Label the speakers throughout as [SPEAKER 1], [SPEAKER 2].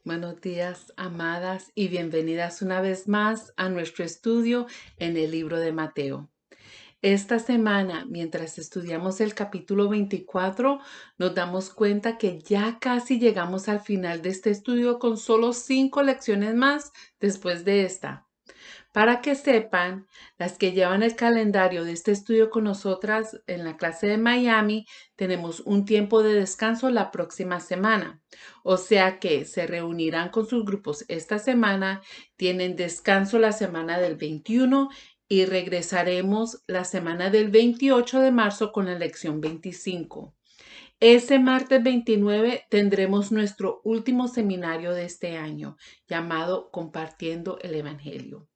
[SPEAKER 1] Buenos días, amadas, y bienvenidas una vez más a nuestro estudio en el libro de Mateo. Esta semana, mientras estudiamos el capítulo 24, nos damos cuenta que ya casi llegamos al final de este estudio con solo 5 lecciones más después de esta. Para que sepan, las que llevan el calendario de este estudio con nosotras en la clase de Miami, tenemos un tiempo de descanso la próxima semana. O sea que se reunirán con sus grupos esta semana, tienen descanso la semana del 21 y regresaremos la semana del 28 de marzo con la lección 25. Ese martes 29 tendremos nuestro último seminario de este año, llamado Compartiendo el Evangelio.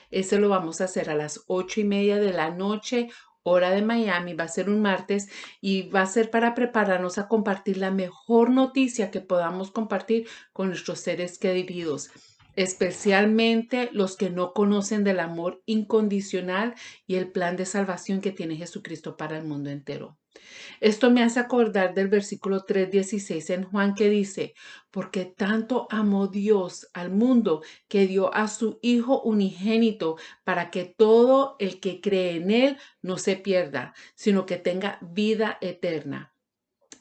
[SPEAKER 1] Ese lo vamos a hacer a las 8:30 de la noche, hora de Miami. Va a ser un martes y va a ser para prepararnos a compartir la mejor noticia que podamos compartir con nuestros seres queridos, especialmente los que no conocen del amor incondicional y el plan de salvación que tiene Jesucristo para el mundo entero. Esto me hace acordar del versículo 3:16 en Juan que dice, porque tanto amó Dios al mundo que dio a su Hijo unigénito para que todo el que cree en Él no se pierda, sino que tenga vida eterna.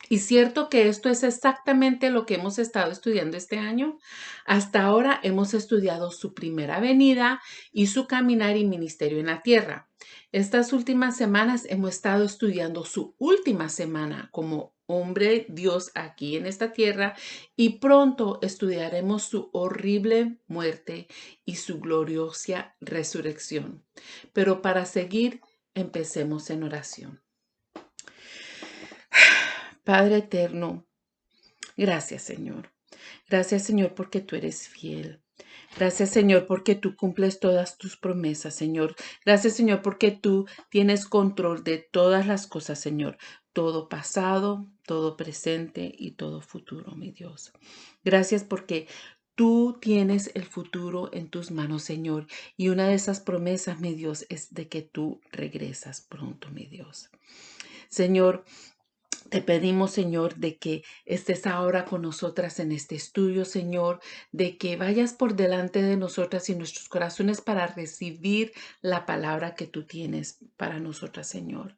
[SPEAKER 1] Y cierto que esto es exactamente lo que hemos estado estudiando este año. Hasta ahora hemos estudiado su primera venida y su caminar y ministerio en la tierra. Estas últimas semanas hemos estado estudiando su última semana como hombre Dios aquí en esta tierra y pronto estudiaremos su horrible muerte y su gloriosa resurrección. Pero para seguir, empecemos en oración. Padre eterno, gracias, Señor. Gracias, Señor, porque tú eres fiel. Gracias, Señor, porque tú cumples todas tus promesas, Señor. Gracias, Señor, porque tú tienes control de todas las cosas, Señor. Todo pasado, todo presente y todo futuro, mi Dios. Gracias porque tú tienes el futuro en tus manos, Señor. Y una de esas promesas, mi Dios, es de que tú regresas pronto, mi Dios. Señor, te pedimos, Señor, de que estés ahora con nosotras en este estudio, Señor, de que vayas por delante de nosotras y nuestros corazones para recibir la palabra que tú tienes para nosotras, Señor.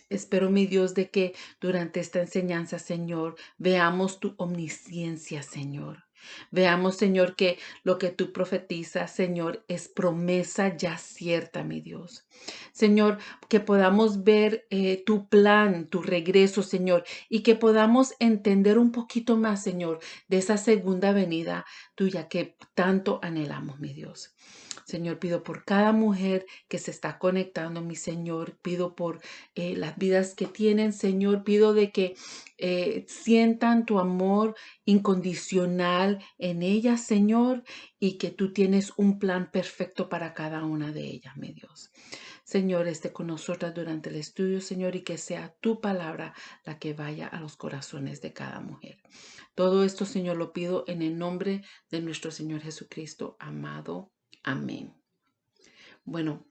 [SPEAKER 1] Espero, mi Dios, de que durante esta enseñanza, Señor, veamos tu omnisciencia, Señor. Veamos, Señor, que lo que tú profetizas, Señor, es promesa ya cierta, mi Dios. Señor, que podamos ver tu plan, tu regreso, Señor, y que podamos entender un poquito más, Señor, de esa segunda venida tuya que tanto anhelamos, mi Dios. Señor, pido por cada mujer que se está conectando, mi Señor, pido por las vidas que tienen, Señor, pido de que sientan tu amor incondicional en ellas, Señor, y que tú tienes un plan perfecto para cada una de ellas, mi Dios. Señor, esté con nosotras durante el estudio, Señor, y que sea tu palabra la que vaya a los corazones de cada mujer. Todo esto, Señor, lo pido en el nombre de nuestro Señor Jesucristo, amado. Amén. Bueno,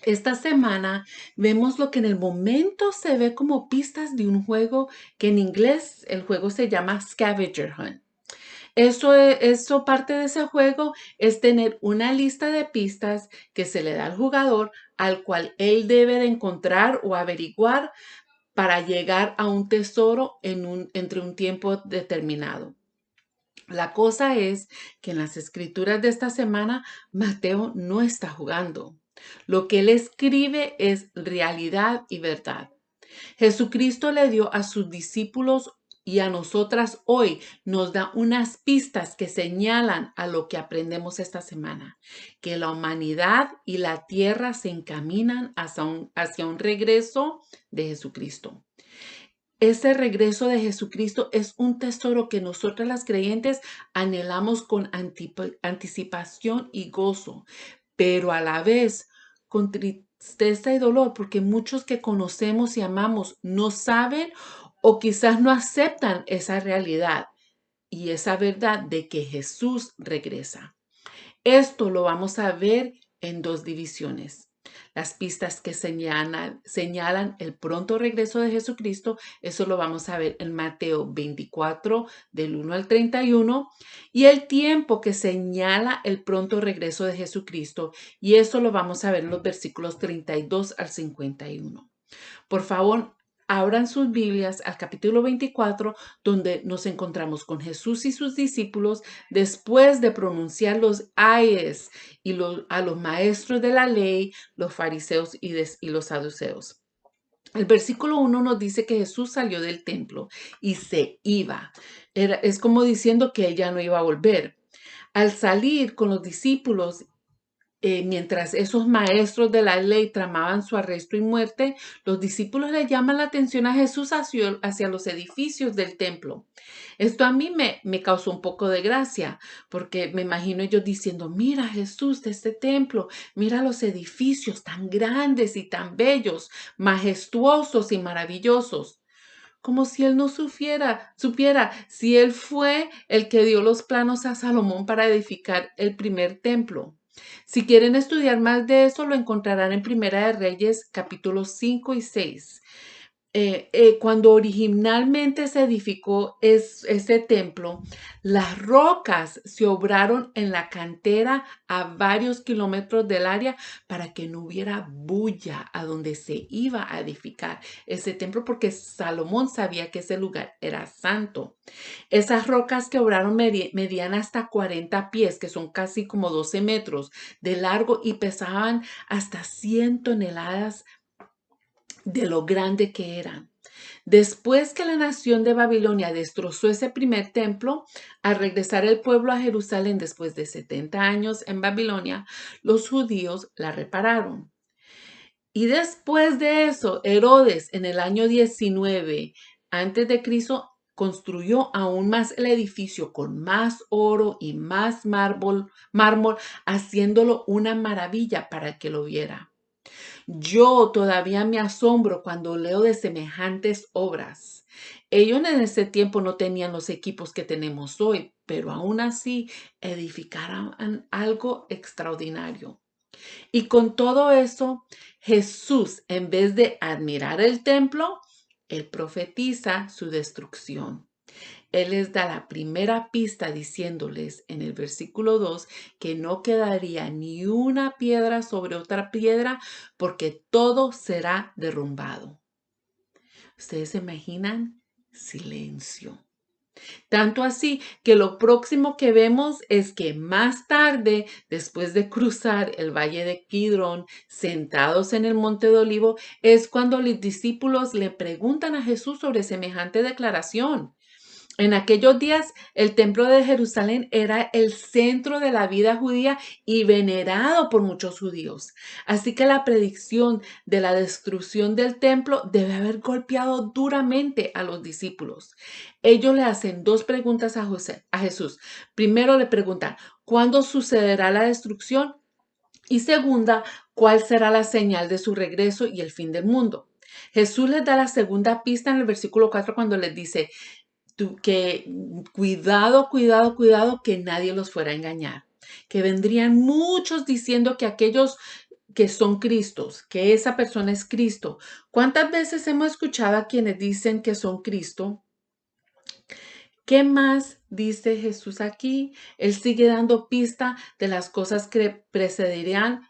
[SPEAKER 1] esta semana vemos lo que en el momento se ve como pistas de un juego que en inglés el juego se llama Scavenger Hunt. Eso parte de ese juego es tener una lista de pistas que se le da al jugador al cual él debe de encontrar o averiguar para llegar a un tesoro entre un tiempo determinado. La cosa es que en las escrituras de esta semana, Mateo no está jugando. Lo que él escribe es realidad y verdad. Jesucristo le dio a sus discípulos y a nosotras hoy nos da unas pistas que señalan a lo que aprendemos esta semana, que la humanidad y la tierra se encaminan hacia un regreso de Jesucristo. Ese regreso de Jesucristo es un tesoro que nosotras las creyentes anhelamos con anticipación y gozo, pero a la vez con tristeza y dolor, porque muchos que conocemos y amamos no saben o quizás no aceptan esa realidad y esa verdad de que Jesús regresa. Esto lo vamos a ver en dos divisiones. Las pistas que señalan el pronto regreso de Jesucristo, eso lo vamos a ver en Mateo 24, del 1 al 31, y el tiempo que señala el pronto regreso de Jesucristo, y eso lo vamos a ver en los versículos 32 al 51. Por favor, abran sus Biblias al capítulo 24, donde nos encontramos con Jesús y sus discípulos después de pronunciar los ayes a los maestros de la ley, los fariseos y los saduceos. El versículo 1 nos dice que Jesús salió del templo y se iba. Es como diciendo que él ya no iba a volver. Al salir con los discípulos, mientras esos maestros de la ley tramaban su arresto y muerte, los discípulos le llaman la atención a Jesús hacia los edificios del templo. Esto a mí me causó un poco de gracia, porque me imagino ellos diciendo, mira Jesús de este templo, mira los edificios tan grandes y tan bellos, majestuosos y maravillosos. Como si él no supiera si él fue el que dio los planos a Salomón para edificar el primer templo. Si quieren estudiar más de eso, lo encontrarán en Primera de Reyes, capítulos 5 y 6. Cuando originalmente se edificó ese templo, las rocas se obraron en la cantera a varios kilómetros del área para que no hubiera bulla a donde se iba a edificar ese templo, porque Salomón sabía que ese lugar era santo. Esas rocas que obraron medían hasta 40 pies, que son casi como 12 metros de largo, y pesaban hasta 100 toneladas de lo grande que eran. Después que la nación de Babilonia destrozó ese primer templo, al regresar el pueblo a Jerusalén después de 70 años en Babilonia, los judíos la repararon. Y después de eso, Herodes en el año 19 antes de Cristo construyó aún más el edificio con más oro y más mármol, haciéndolo una maravilla para que lo viera. Yo todavía me asombro cuando leo de semejantes obras. Ellos en ese tiempo no tenían los equipos que tenemos hoy, pero aún así edificaron algo extraordinario. Y con todo eso, Jesús, en vez de admirar el templo, él profetiza su destrucción. Él les da la primera pista diciéndoles en el versículo 2 que no quedaría ni una piedra sobre otra piedra porque todo será derrumbado. ¿Ustedes se imaginan? Silencio. Tanto así que lo próximo que vemos es que más tarde, después de cruzar el valle de Kidrón, sentados en el monte de Olivo, es cuando los discípulos le preguntan a Jesús sobre semejante declaración. En aquellos días, el templo de Jerusalén era el centro de la vida judía y venerado por muchos judíos. Así que la predicción de la destrucción del templo debe haber golpeado duramente a los discípulos. Ellos le hacen dos preguntas a Jesús. Primero le preguntan, ¿cuándo sucederá la destrucción? Y segunda, ¿cuál será la señal de su regreso y el fin del mundo? Jesús les da la segunda pista en el versículo 4 cuando les dice, que cuidado que nadie los fuera a engañar, que vendrían muchos diciendo que aquellos que son Cristos, que esa persona es Cristo. ¿Cuántas veces hemos escuchado a quienes dicen que son Cristo? ¿Qué más dice Jesús aquí? Él sigue dando pista de las cosas que precederán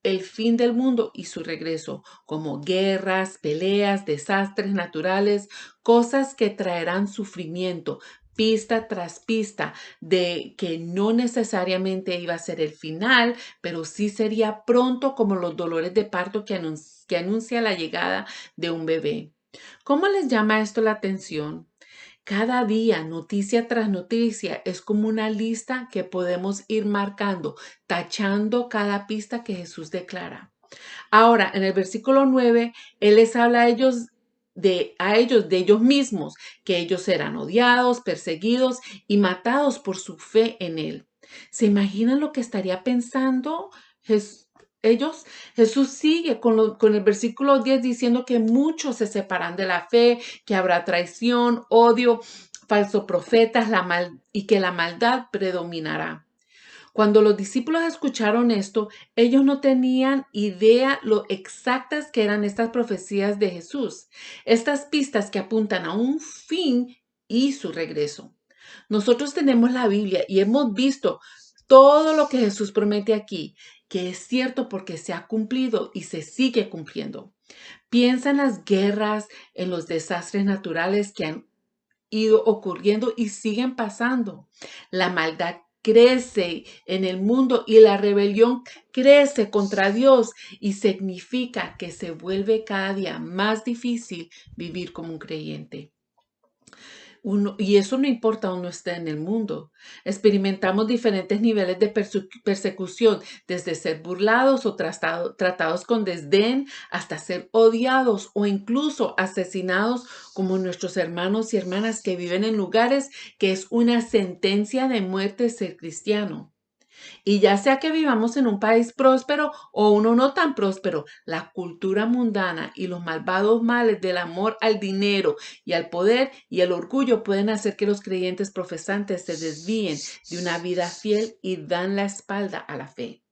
[SPEAKER 1] el fin del mundo y su regreso, como guerras, peleas, desastres naturales, cosas que traerán sufrimiento, pista tras pista de que no necesariamente iba a ser el final, pero sí sería pronto, como los dolores de parto que anuncia la llegada de un bebé. ¿Cómo les llama esto la atención? Cada día, noticia tras noticia, es como una lista que podemos ir marcando, tachando cada pista que Jesús declara. Ahora, en el versículo 9, Él les habla a ellos de ellos mismos, que ellos serán odiados, perseguidos y matados por su fe en Él. ¿Se imaginan lo que estaría pensando ellos? Jesús sigue con el versículo 10 diciendo que muchos se separan de la fe, que habrá traición, odio, falsos profetas, y que la maldad predominará. Cuando los discípulos escucharon esto, ellos no tenían idea lo exactas que eran estas profecías de Jesús, estas pistas que apuntan a un fin y su regreso. Nosotros tenemos la Biblia y hemos visto todo lo que Jesús promete aquí, que es cierto porque se ha cumplido y se sigue cumpliendo. Piensa en las guerras, en los desastres naturales que han ido ocurriendo y siguen pasando. La maldad crece en el mundo y la rebelión crece contra Dios y significa que se vuelve cada día más difícil vivir como un creyente. Y eso no importa uno esté en el mundo. Experimentamos diferentes niveles de persecución, desde ser burlados o tratados con desdén hasta ser odiados o incluso asesinados como nuestros hermanos y hermanas que viven en lugares que es una sentencia de muerte ser cristiano. Y ya sea que vivamos en un país próspero o uno no tan próspero, la cultura mundana y los malvados males del amor al dinero y al poder y el orgullo pueden hacer que los creyentes profesantes se desvíen de una vida fiel y dan la espalda a la fe.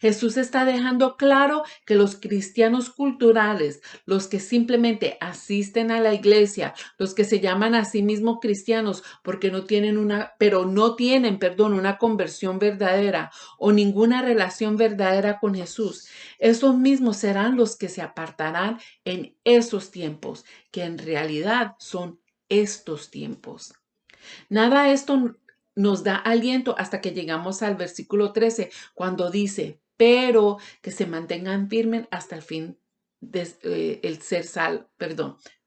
[SPEAKER 1] Jesús está dejando claro que los cristianos culturales, los que simplemente asisten a la iglesia, los que se llaman a sí mismos cristianos porque no tienen una conversión verdadera o ninguna relación verdadera con Jesús, esos mismos serán los que se apartarán en esos tiempos, que en realidad son estos tiempos. Nada esto nos da aliento hasta que llegamos al versículo 13, cuando dice, pero que se mantengan firmes hasta el fin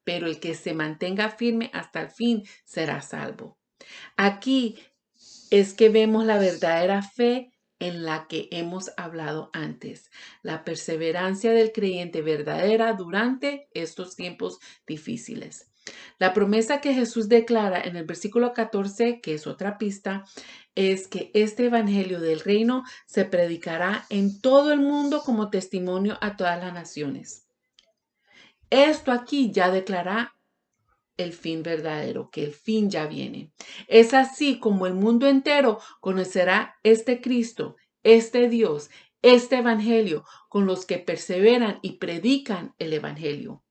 [SPEAKER 1] pero el que se mantenga firme hasta el fin será salvo. Aquí es que vemos la verdadera fe en la que hemos hablado antes, la perseverancia del creyente verdadera durante estos tiempos difíciles. La promesa que Jesús declara en el versículo 14, que es otra pista, es que este evangelio del reino se predicará en todo el mundo como testimonio a todas las naciones. Esto aquí ya declara el fin verdadero, que el fin ya viene. Es así como el mundo entero conocerá este Cristo, este Dios, este evangelio, con los que perseveran y predican el evangelio.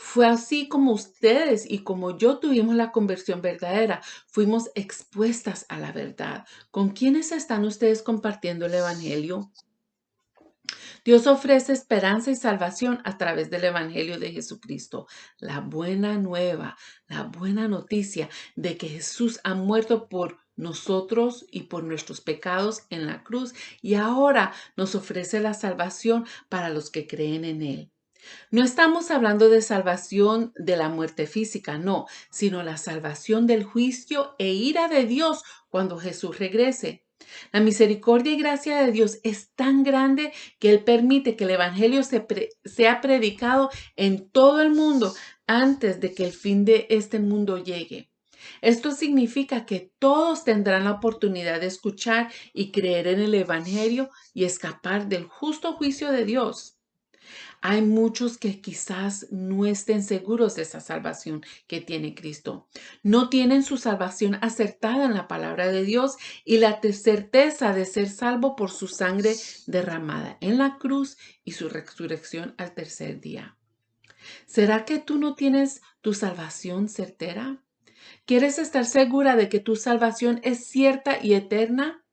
[SPEAKER 1] Fue así como ustedes y como yo tuvimos la conversión verdadera. Fuimos expuestas a la verdad. ¿Con quiénes están ustedes compartiendo el evangelio? Dios ofrece esperanza y salvación a través del Evangelio de Jesucristo, la buena nueva, la buena noticia de que Jesús ha muerto por nosotros y por nuestros pecados en la cruz y ahora nos ofrece la salvación para los que creen en Él. No estamos hablando de salvación de la muerte física, no, sino la salvación del juicio e ira de Dios cuando Jesús regrese. La misericordia y gracia de Dios es tan grande que Él permite que el Evangelio sea predicado en todo el mundo antes de que el fin de este mundo llegue. Esto significa que todos tendrán la oportunidad de escuchar y creer en el Evangelio y escapar del justo juicio de Dios. Hay muchos que quizás no estén seguros de esa salvación que tiene Cristo. No tienen su salvación acertada en la palabra de Dios y la certeza de ser salvo por su sangre derramada en la cruz y su resurrección al tercer día. ¿Será que tú no tienes tu salvación certera? ¿Quieres estar segura de que tu salvación es cierta y eterna?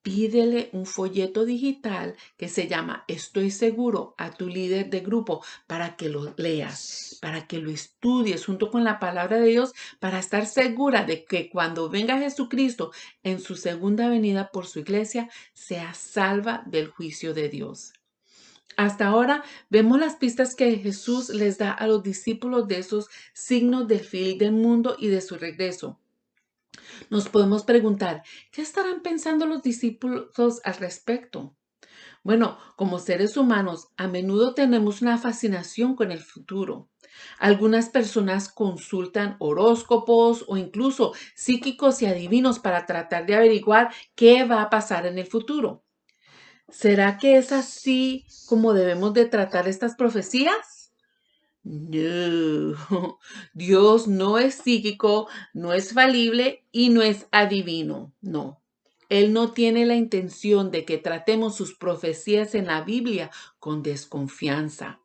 [SPEAKER 1] Pídele un folleto digital que se llama Estoy seguro a tu líder de grupo para que lo leas, para que lo estudies junto con la palabra de Dios, para estar segura de que cuando venga Jesucristo en su segunda venida por su iglesia, sea salva del juicio de Dios. Hasta ahora vemos las pistas que Jesús les da a los discípulos de esos signos del fin del mundo y de su regreso. Nos podemos preguntar, ¿qué estarán pensando los discípulos al respecto? Bueno, como seres humanos, a menudo tenemos una fascinación con el futuro. Algunas personas consultan horóscopos o incluso psíquicos y adivinos para tratar de averiguar qué va a pasar en el futuro. ¿Será que es así como debemos de tratar estas profecías? No, Dios no es psíquico, no es falible y no es adivino, no. Él no tiene la intención de que tratemos sus profecías en la Biblia con desconfianza.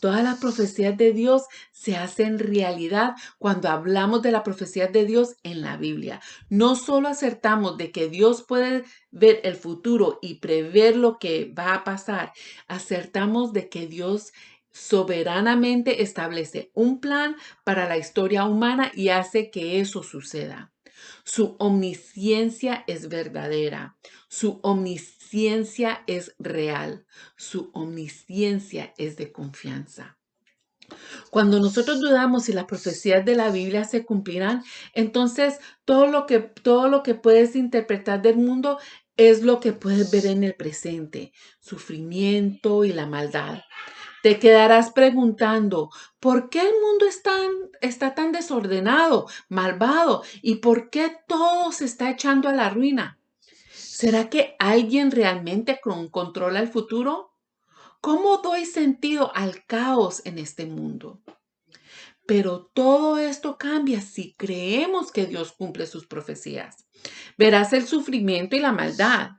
[SPEAKER 1] Todas las profecías de Dios se hacen realidad cuando hablamos de la profecía de Dios en la Biblia. No solo acertamos de que Dios puede ver el futuro y prever lo que va a pasar, acertamos de que Dios soberanamente establece un plan para la historia humana y hace que eso suceda. Su omnisciencia es verdadera, su omnisciencia es real, su omnisciencia es de confianza. Cuando nosotros dudamos si las profecías de la Biblia se cumplirán, entonces todo lo que puedes interpretar del mundo es lo que puedes ver en el presente, sufrimiento y la maldad. Te quedarás preguntando, ¿por qué el mundo está tan desordenado, malvado? ¿Y por qué todo se está echando a la ruina? ¿Será que alguien realmente controla el futuro? ¿Cómo doy sentido al caos en este mundo? Pero todo esto cambia si creemos que Dios cumple sus profecías. Verás el sufrimiento y la maldad,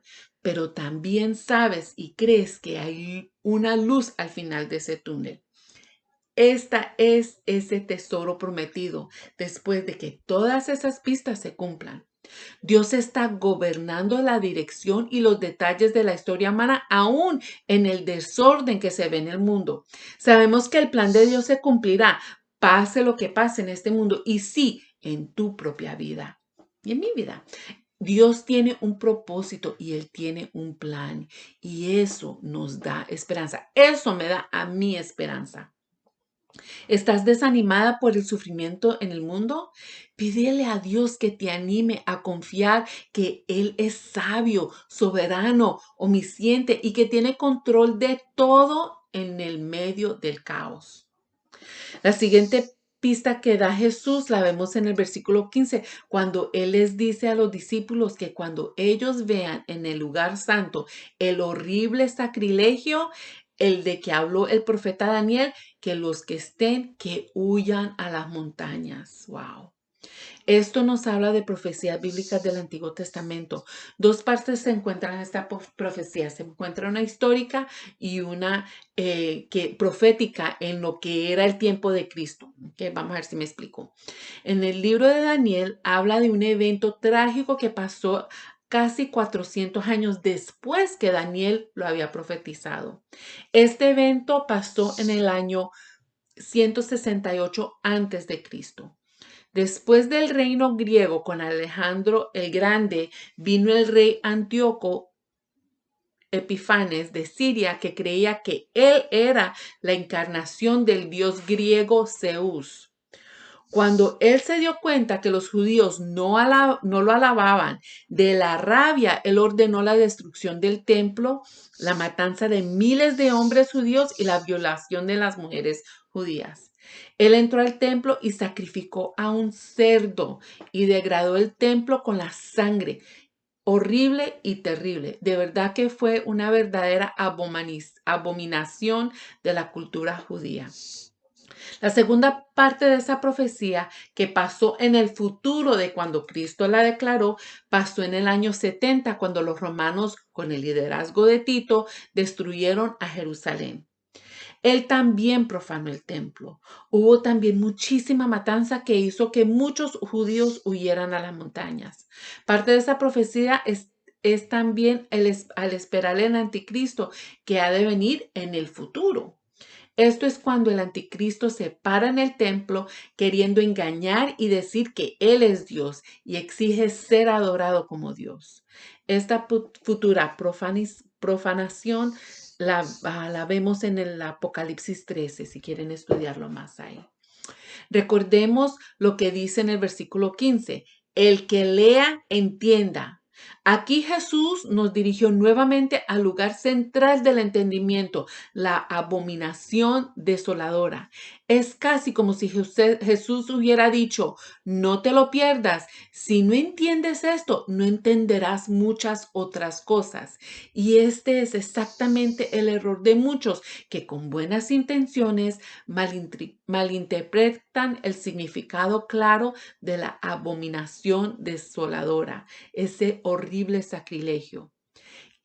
[SPEAKER 1] pero también sabes y crees que hay una luz al final de ese túnel. Esta es ese tesoro prometido después de que todas esas pistas se cumplan. Dios está gobernando la dirección y los detalles de la historia humana, aún en el desorden que se ve en el mundo. Sabemos que el plan de Dios se cumplirá, pase lo que pase en este mundo, y sí, en tu propia vida y en mi vida. Dios tiene un propósito y Él tiene un plan, y eso nos da esperanza. Eso me da a mí esperanza. ¿Estás desanimada por el sufrimiento en el mundo? Pídele a Dios que te anime a confiar que Él es sabio, soberano, omnisciente y que tiene control de todo en el medio del caos. La siguiente pista que da Jesús la vemos en el versículo 15, cuando Él les dice a los discípulos que cuando ellos vean en el lugar santo el horrible sacrilegio, el de que habló el profeta Daniel, que los que estén, que huyan a las montañas. Wow. Esto nos habla de profecías bíblicas del Antiguo Testamento. Dos partes se encuentran en esta profecía. Se encuentra una histórica y una profética en lo que era el tiempo de Cristo. Okay, vamos a ver si me explico. En el libro de Daniel habla de un evento trágico que pasó casi 400 años después que Daniel lo había profetizado. Este evento pasó en el año 168 antes de Cristo. Después del reino griego con Alejandro el Grande, vino el rey Antíoco Epifanes de Siria, que creía que él era la encarnación del dios griego Zeus. Cuando él se dio cuenta que los judíos no lo alababan, de la rabia, él ordenó la destrucción del templo, la matanza de miles de hombres judíos y la violación de las mujeres judías. Él entró al templo y sacrificó a un cerdo y degradó el templo con la sangre. Horrible y terrible. De verdad que fue una verdadera abominación de la cultura judía. La segunda parte de esa profecía, que pasó en el futuro de cuando Cristo la declaró, pasó en el año 70, cuando los romanos, con el liderazgo de Tito, destruyeron a Jerusalén. Él también profanó el templo. Hubo también muchísima matanza que hizo que muchos judíos huyeran a las montañas. Parte de esa profecía es también al esperar el anticristo que ha de venir en el futuro. Esto es cuando el anticristo se para en el templo queriendo engañar y decir que Él es Dios y exige ser adorado como Dios. Esta futura profanación la vemos en el Apocalipsis 13, si quieren estudiarlo más ahí. Recordemos lo que dice en el versículo 15. El que lea, entienda. Aquí Jesús nos dirigió nuevamente al lugar central del entendimiento, la abominación desoladora. Es casi como si Jesús hubiera dicho, no te lo pierdas. Si no entiendes esto, no entenderás muchas otras cosas. Y este es exactamente el error de muchos que con buenas intenciones malinterpretan el significado claro de la abominación desoladora, ese horrible terrible sacrilegio.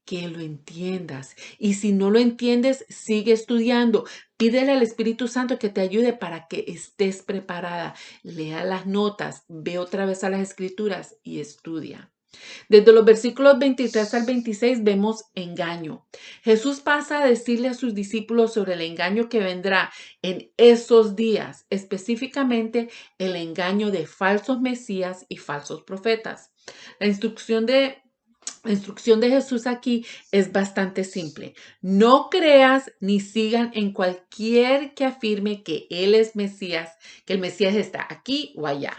[SPEAKER 1] Que lo entiendas. Y si no lo entiendes, sigue estudiando. Pídele al Espíritu Santo que te ayude para que estés preparada. Lea las notas, ve otra vez a las Escrituras y estudia. Desde los versículos 23 al 26 vemos engaño. Jesús pasa a decirle a sus discípulos sobre el engaño que vendrá en esos días, específicamente el engaño de falsos mesías y falsos profetas. La instrucción de Jesús aquí es bastante simple. No creas ni sigan en cualquier que afirme que Él es Mesías, que el Mesías está aquí o allá.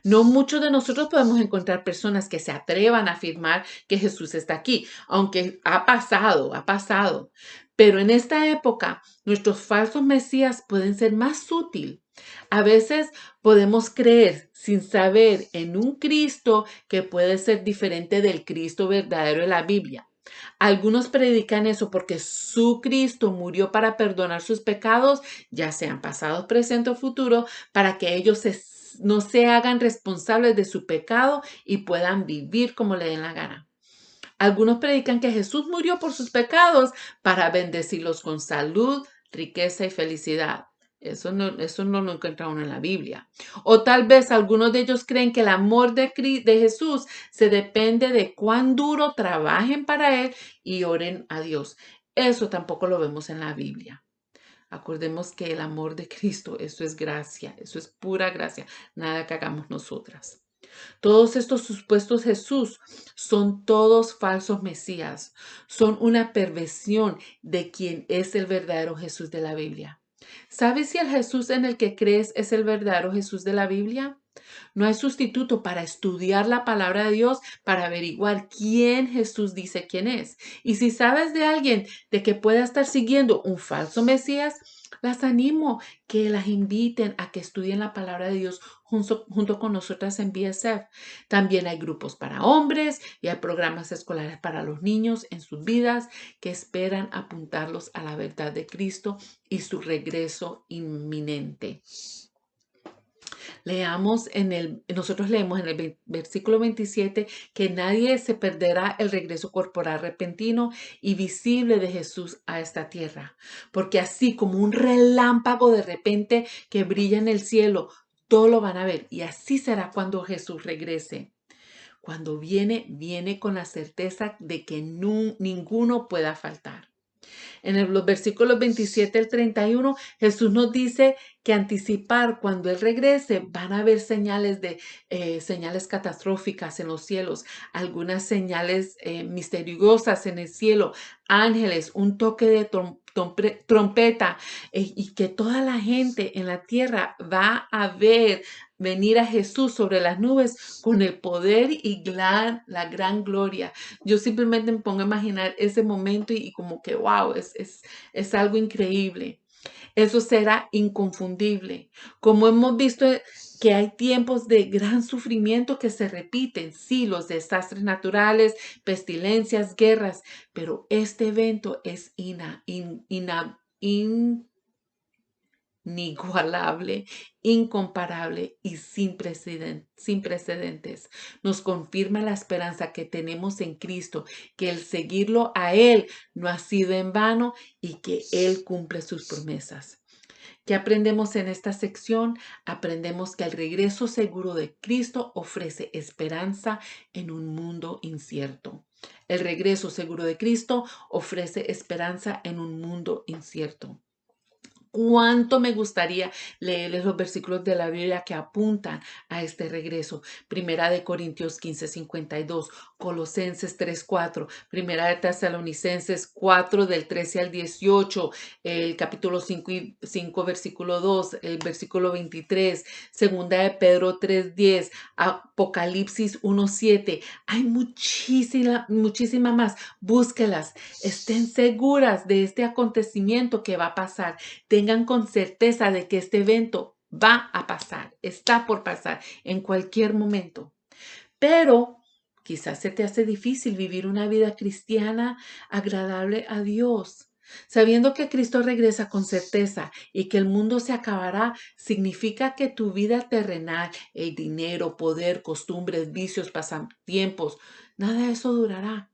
[SPEAKER 1] No muchos de nosotros podemos encontrar personas que se atrevan a afirmar que Jesús está aquí, aunque ha pasado. Pero en esta época, nuestros falsos mesías pueden ser más útiles. A veces podemos creer sin saber en un Cristo que puede ser diferente del Cristo verdadero de la Biblia. Algunos predican eso porque su Cristo murió para perdonar sus pecados, ya sean pasados, presentes o futuros, para que ellos no se hagan responsables de su pecado y puedan vivir como le den la gana. Algunos predican que Jesús murió por sus pecados para bendecirlos con salud, riqueza y felicidad. Eso no lo encuentra uno en la Biblia. O tal vez algunos de ellos creen que el amor de Jesús se depende de cuán duro trabajen para Él y oren a Dios. Eso tampoco lo vemos en la Biblia. Acordemos que el amor de Cristo, eso es gracia, eso es pura gracia, nada que hagamos nosotras. Todos estos supuestos Jesús son todos falsos mesías, son una perversión de quien es el verdadero Jesús de la Biblia. ¿Sabes si el Jesús en el que crees es el verdadero Jesús de la Biblia? No hay sustituto para estudiar la palabra de Dios, para averiguar quién Jesús dice quién es. Y si sabes de alguien de que pueda estar siguiendo un falso Mesías, las animo que las inviten a que estudien la palabra de Dios junto con nosotras en BSF. También hay grupos para hombres y hay programas escolares para los niños en sus vidas que esperan apuntarlos a la verdad de Cristo y su regreso inminente. Nosotros leemos en el versículo 27 que nadie se perderá el regreso corporal repentino y visible de Jesús a esta tierra, porque así como un relámpago de repente que brilla en el cielo, todo lo van a ver y así será cuando Jesús regrese. Cuando viene con la certeza de que ninguno pueda faltar. En los versículos 27 al 31, Jesús nos dice que anticipar cuando Él regrese van a haber señales catastróficas en los cielos, algunas señales misteriosas en el cielo, ángeles, un toque de trompeta y que toda la gente en la tierra va a ver venir a Jesús sobre las nubes con el poder y la gran gloria. Yo simplemente me pongo a imaginar ese momento y como que, wow, es algo increíble. Eso será inconfundible. Como hemos visto que hay tiempos de gran sufrimiento que se repiten, sí, los desastres naturales, pestilencias, guerras, pero este evento es inigualable, incomparable y sin precedentes. Nos confirma la esperanza que tenemos en Cristo, que el seguirlo a Él no ha sido en vano y que Él cumple sus promesas. ¿Qué aprendemos en esta sección? Aprendemos que el regreso seguro de Cristo ofrece esperanza en un mundo incierto. El regreso seguro de Cristo ofrece esperanza en un mundo incierto. Cuánto me gustaría leerles los versículos de la Biblia que apuntan a este regreso. Primera de Corintios 15:52, Colosenses 3:4, Primera de Tesalonicenses 4 del 13 al 18, el capítulo 5 versículo 2, el versículo 23, Segunda de Pedro 3:10, Apocalipsis 1:7. Hay muchísima más. Búsquelas. Estén seguras de este acontecimiento que va a pasar. Tengan con certeza de que este evento va a pasar, está por pasar en cualquier momento. Pero quizás se te hace difícil vivir una vida cristiana agradable a Dios. Sabiendo que Cristo regresa con certeza y que el mundo se acabará, significa que tu vida terrenal, el dinero, poder, costumbres, vicios, pasatiempos, nada de eso durará.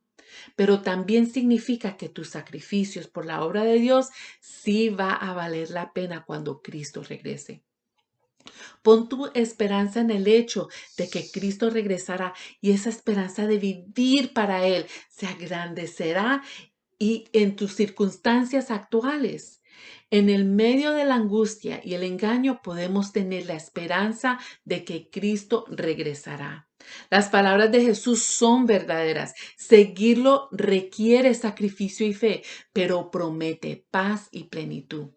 [SPEAKER 1] Pero también significa que tus sacrificios por la obra de Dios sí va a valer la pena cuando Cristo regrese. Pon tu esperanza en el hecho de que Cristo regresará y esa esperanza de vivir para Él se agrandecerá y en tus circunstancias actuales. En el medio de la angustia y el engaño podemos tener la esperanza de que Cristo regresará. Las palabras de Jesús son verdaderas. Seguirlo requiere sacrificio y fe, pero promete paz y plenitud.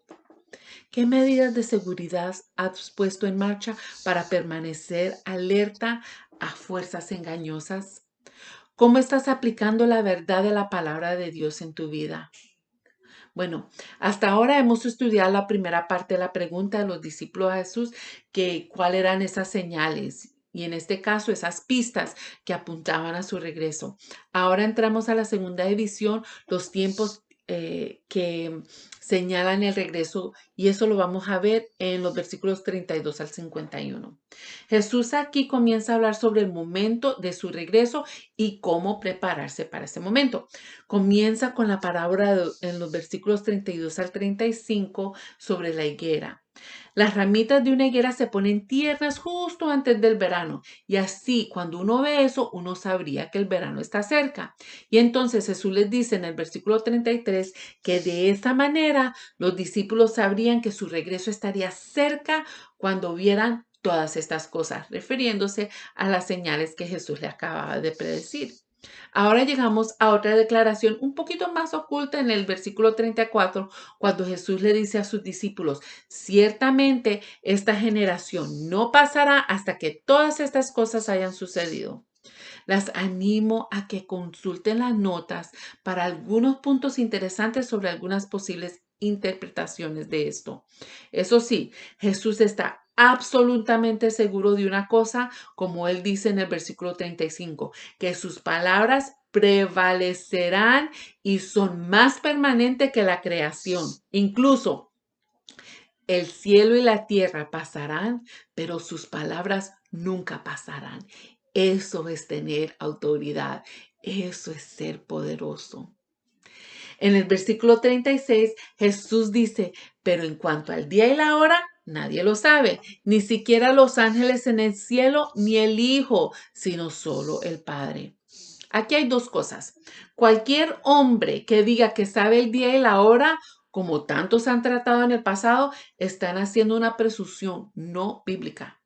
[SPEAKER 1] ¿Qué medidas de seguridad has puesto en marcha para permanecer alerta a fuerzas engañosas? ¿Cómo estás aplicando la verdad de la palabra de Dios en tu vida? Bueno, hasta ahora hemos estudiado la primera parte de la pregunta de los discípulos a Jesús, que cuáles eran esas señales y en este caso esas pistas que apuntaban a su regreso. Ahora entramos a la segunda división, los tiempos que señalan el regreso y eso lo vamos a ver en los versículos 32 al 51. Jesús aquí comienza a hablar sobre el momento de su regreso y cómo prepararse para ese momento. Comienza con la parábola en los versículos 32 al 35 sobre la higuera. Las ramitas de una higuera se ponen tiernas justo antes del verano y así cuando uno ve eso, uno sabría que el verano está cerca. Y entonces Jesús les dice en el versículo 33 que de esa manera los discípulos sabrían que su regreso estaría cerca cuando vieran todas estas cosas, refiriéndose a las señales que Jesús le acababa de predecir. Ahora llegamos a otra declaración un poquito más oculta en el versículo 34, cuando Jesús le dice a sus discípulos, ciertamente esta generación no pasará hasta que todas estas cosas hayan sucedido. Las animo a que consulten las notas para algunos puntos interesantes sobre algunas posibles interpretaciones de esto. Eso sí, Jesús está absolutamente seguro de una cosa, como él dice en el versículo 35, que sus palabras prevalecerán y son más permanentes que la creación. Incluso el cielo y la tierra pasarán, pero sus palabras nunca pasarán. Eso es tener autoridad. Eso es ser poderoso. En el versículo 36, Jesús dice, pero en cuanto al día y la hora, nadie lo sabe, ni siquiera los ángeles en el cielo, ni el Hijo, sino solo el Padre. Aquí hay dos cosas. Cualquier hombre que diga que sabe el día y la hora, como tantos han tratado en el pasado, están haciendo una presunción no bíblica.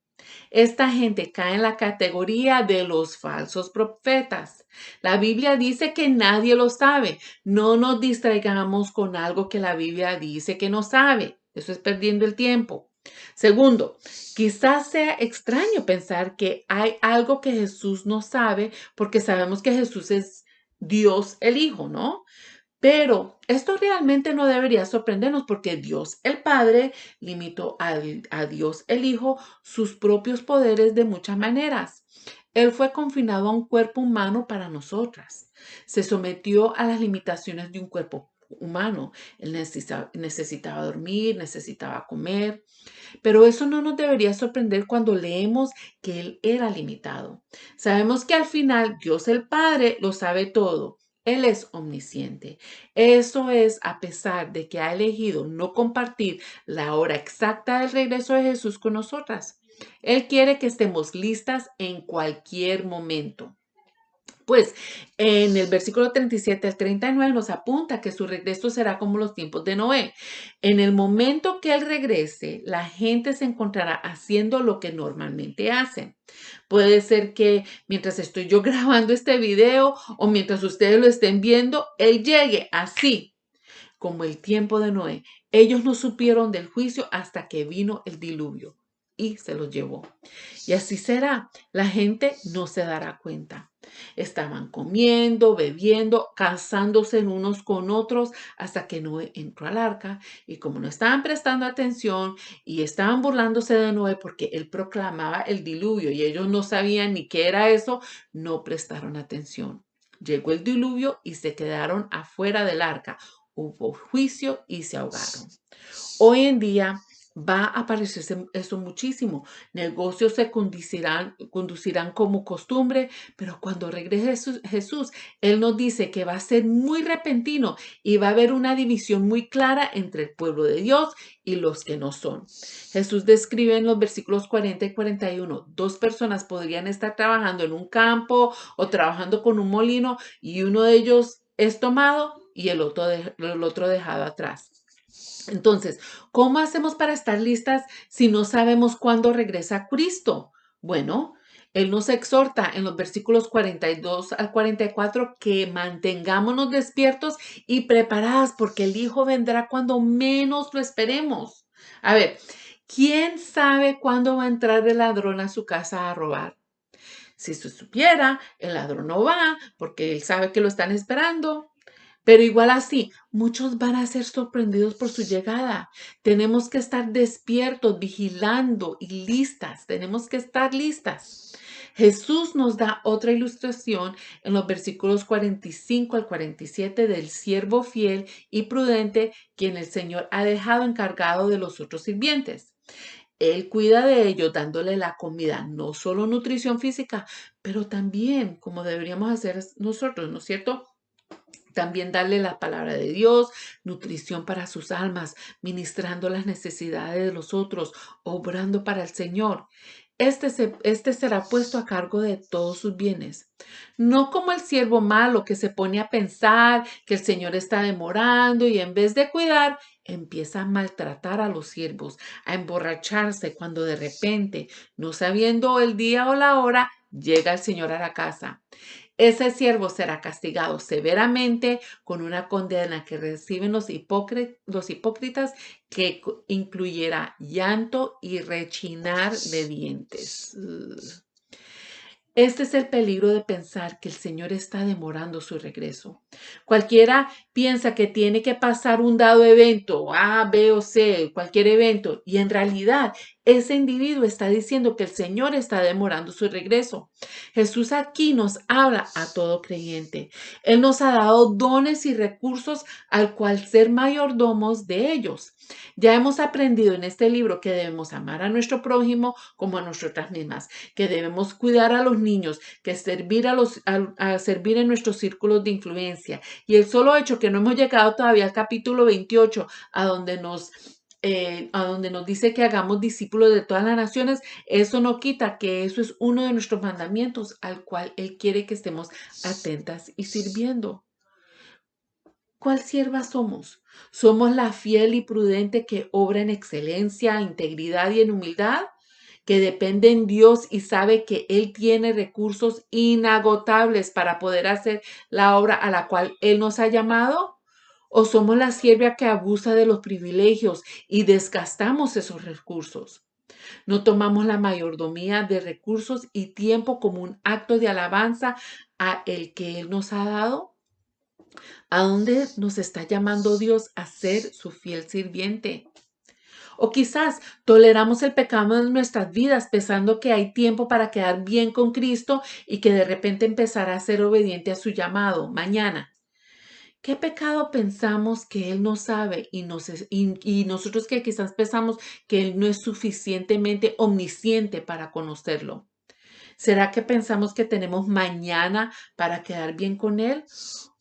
[SPEAKER 1] Esta gente cae en la categoría de los falsos profetas. La Biblia dice que nadie lo sabe. No nos distraigamos con algo que la Biblia dice que no sabe. Eso es perdiendo el tiempo. Segundo, quizás sea extraño pensar que hay algo que Jesús no sabe porque sabemos que Jesús es Dios el Hijo, ¿no? Pero esto realmente no debería sorprendernos porque Dios el Padre limitó a Dios el Hijo sus propios poderes de muchas maneras. Él fue confinado a un cuerpo humano para nosotras. Se sometió a las limitaciones de un cuerpo humano. Él necesitaba dormir, necesitaba comer, pero eso no nos debería sorprender cuando leemos que Él era limitado. Sabemos que al final Dios el Padre lo sabe todo. Él es omnisciente. Eso es a pesar de que ha elegido no compartir la hora exacta del regreso de Jesús con nosotras. Él quiere que estemos listas en cualquier momento. Pues en el versículo 37 al 39 nos apunta que su regreso será como los tiempos de Noé. En el momento que él regrese, la gente se encontrará haciendo lo que normalmente hacen. Puede ser que mientras estoy yo grabando este video o mientras ustedes lo estén viendo, él llegue así como el tiempo de Noé. Ellos no supieron del juicio hasta que vino el diluvio y se los llevó. Y así será. La gente no se dará cuenta. Estaban comiendo, bebiendo, casándose unos con otros hasta que Noé entró al arca y como no estaban prestando atención y estaban burlándose de Noé porque él proclamaba el diluvio y ellos no sabían ni qué era eso, no prestaron atención. Llegó el diluvio y se quedaron afuera del arca, hubo juicio y se ahogaron. Hoy en día va a aparecerse eso muchísimo. Negocios se conducirán como costumbre, pero cuando regrese Jesús, Él nos dice que va a ser muy repentino y va a haber una división muy clara entre el pueblo de Dios y los que no son. Jesús describe en los versículos 40 y 41, dos personas podrían estar trabajando en un campo o trabajando con un molino y uno de ellos es tomado y el otro dejado atrás. Entonces, ¿cómo hacemos para estar listas si no sabemos cuándo regresa Cristo? Bueno, Él nos exhorta en los versículos 42 al 44 que mantengámonos despiertos y preparadas porque el Hijo vendrá cuando menos lo esperemos. A ver, ¿quién sabe cuándo va a entrar el ladrón a su casa a robar? Si se supiera, el ladrón no va porque él sabe que lo están esperando. Pero igual así, muchos van a ser sorprendidos por su llegada. Tenemos que estar despiertos, vigilando y listas. Tenemos que estar listas. Jesús nos da otra ilustración en los versículos 45 al 47 del siervo fiel y prudente quien el Señor ha dejado encargado de los otros sirvientes. Él cuida de ellos dándole la comida, no solo nutrición física, pero también como deberíamos hacer nosotros, ¿no es cierto? También darle la palabra de Dios, nutrición para sus almas, ministrando las necesidades de los otros, obrando para el Señor. Este será puesto a cargo de todos sus bienes. No como el siervo malo que se pone a pensar que el Señor está demorando y en vez de cuidar, empieza a maltratar a los siervos, a emborracharse cuando de repente, no sabiendo el día o la hora, llega el Señor a la casa. Ese siervo será castigado severamente con una condena que reciben los hipócritas que incluyera llanto y rechinar de dientes. Ugh. Este es el peligro de pensar que el Señor está demorando su regreso. Cualquiera piensa que tiene que pasar un dado evento, A, B o C, cualquier evento, y en realidad ese individuo está diciendo que el Señor está demorando su regreso. Jesús aquí nos habla a todo creyente. Él nos ha dado dones y recursos al cual ser mayordomos de ellos. Ya hemos aprendido en este libro que debemos amar a nuestro prójimo como a nosotras mismas, que debemos cuidar a los niños, que servir a servir en nuestros círculos de influencia. Y el solo hecho que no hemos llegado todavía al capítulo 28, a donde nos dice que hagamos discípulos de todas las naciones, eso no quita que eso es uno de nuestros mandamientos al cual Él quiere que estemos atentas y sirviendo. ¿Cuál sierva somos? ¿Somos la fiel y prudente que obra en excelencia, integridad y en humildad? ¿Que depende en Dios y sabe que Él tiene recursos inagotables para poder hacer la obra a la cual Él nos ha llamado? ¿O somos la sierva que abusa de los privilegios y desgastamos esos recursos? ¿No tomamos la mayordomía de recursos y tiempo como un acto de alabanza a el que Él nos ha dado? ¿A dónde nos está llamando Dios a ser su fiel sirviente? O quizás toleramos el pecado en nuestras vidas pensando que hay tiempo para quedar bien con Cristo y que de repente empezará a ser obediente a su llamado mañana. ¿Qué pecado pensamos que Él no sabe y nosotros que quizás pensamos que Él no es suficientemente omnisciente para conocerlo? ¿Será que pensamos que tenemos mañana para quedar bien con Él?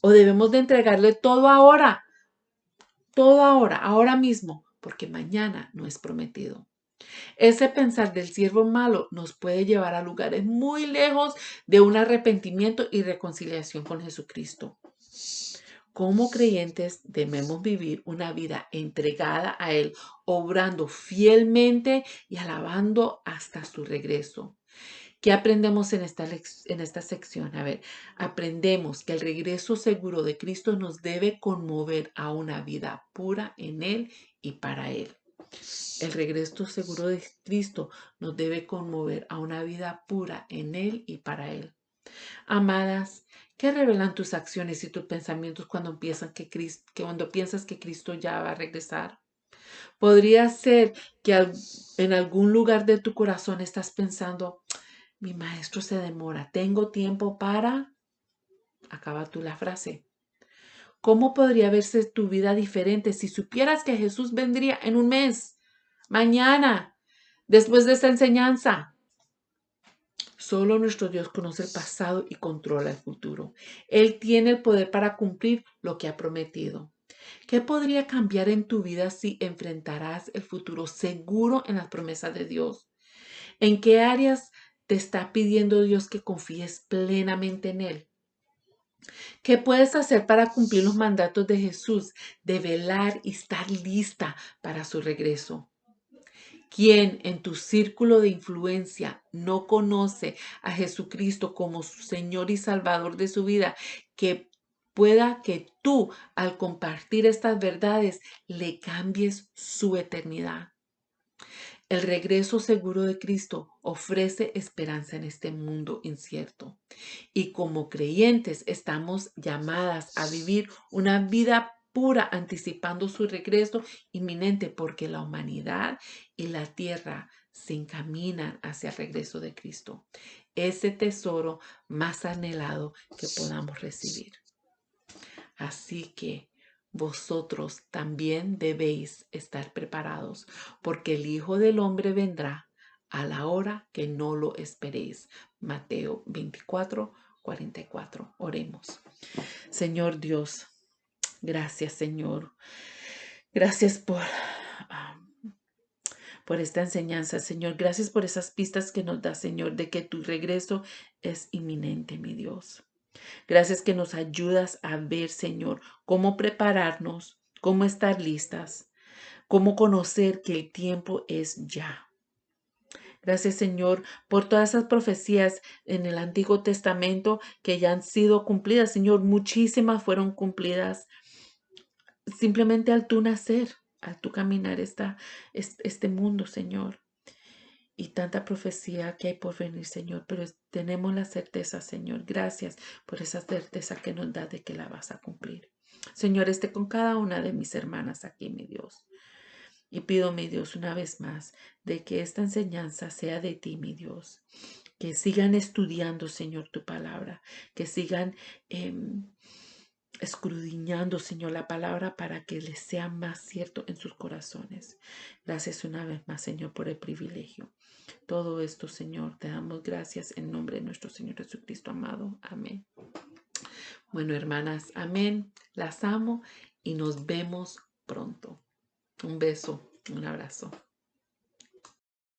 [SPEAKER 1] ¿O debemos de entregarle todo ahora, ahora mismo, porque mañana no es prometido? Ese pensar del siervo malo nos puede llevar a lugares muy lejos de un arrepentimiento y reconciliación con Jesucristo. Como creyentes debemos vivir una vida entregada a Él, obrando fielmente y alabando hasta su regreso. ¿Qué aprendemos en esta sección? A ver, aprendemos que el regreso seguro de Cristo nos debe conmover a una vida pura en Él y para Él. El regreso seguro de Cristo nos debe conmover a una vida pura en Él y para Él. Amadas, ¿qué revelan tus acciones y tus pensamientos cuando cuando piensas que Cristo ya va a regresar? Podría ser que en algún lugar de tu corazón estás pensando, mi maestro se demora, tengo tiempo para... Acaba tú la frase. ¿Cómo podría verse tu vida diferente si supieras que Jesús vendría en un mes, mañana, después de esta enseñanza? Solo nuestro Dios conoce el pasado y controla el futuro. Él tiene el poder para cumplir lo que ha prometido. ¿Qué podría cambiar en tu vida si enfrentarás el futuro seguro en las promesas de Dios? ¿En qué áreas te está pidiendo Dios que confíes plenamente en Él? ¿Qué puedes hacer para cumplir los mandatos de Jesús, de velar y estar lista para su regreso? ¿Quién en tu círculo de influencia no conoce a Jesucristo como su Señor y Salvador de su vida, que pueda que tú, al compartir estas verdades, le cambies su eternidad? El regreso seguro de Cristo ofrece esperanza en este mundo incierto. Y como creyentes estamos llamadas a vivir una vida pura anticipando su regreso inminente, porque la humanidad y la tierra se encaminan hacia el regreso de Cristo, ese tesoro más anhelado que podamos recibir. Así que vosotros también debéis estar preparados, porque el Hijo del Hombre vendrá a la hora que no lo esperéis. Mateo 24:44. Oremos. Señor Dios, gracias, Señor. Gracias por esta enseñanza, Señor. Gracias por esas pistas que nos da, Señor, de que tu regreso es inminente, mi Dios. Gracias que nos ayudas a ver, Señor, cómo prepararnos, cómo estar listas, cómo conocer que el tiempo es ya. Gracias, Señor, por todas esas profecías en el Antiguo Testamento que ya han sido cumplidas, Señor. Muchísimas fueron cumplidas simplemente al tú nacer, al tú caminar este mundo, Señor. Y tanta profecía que hay por venir, Señor, pero tenemos la certeza, Señor. Gracias por esa certeza que nos da de que la vas a cumplir. Señor, esté con cada una de mis hermanas aquí, mi Dios. Y pido, mi Dios, una vez más, de que esta enseñanza sea de ti, mi Dios. Que sigan estudiando, Señor, tu palabra. Que sigan escudriñando, Señor, la palabra para que les sea más cierto en sus corazones. Gracias una vez más, Señor, por el privilegio. Todo esto, Señor, te damos gracias en nombre de nuestro Señor Jesucristo amado. Amén. Bueno, hermanas, amén. Las amo y nos vemos pronto. Un beso, un abrazo.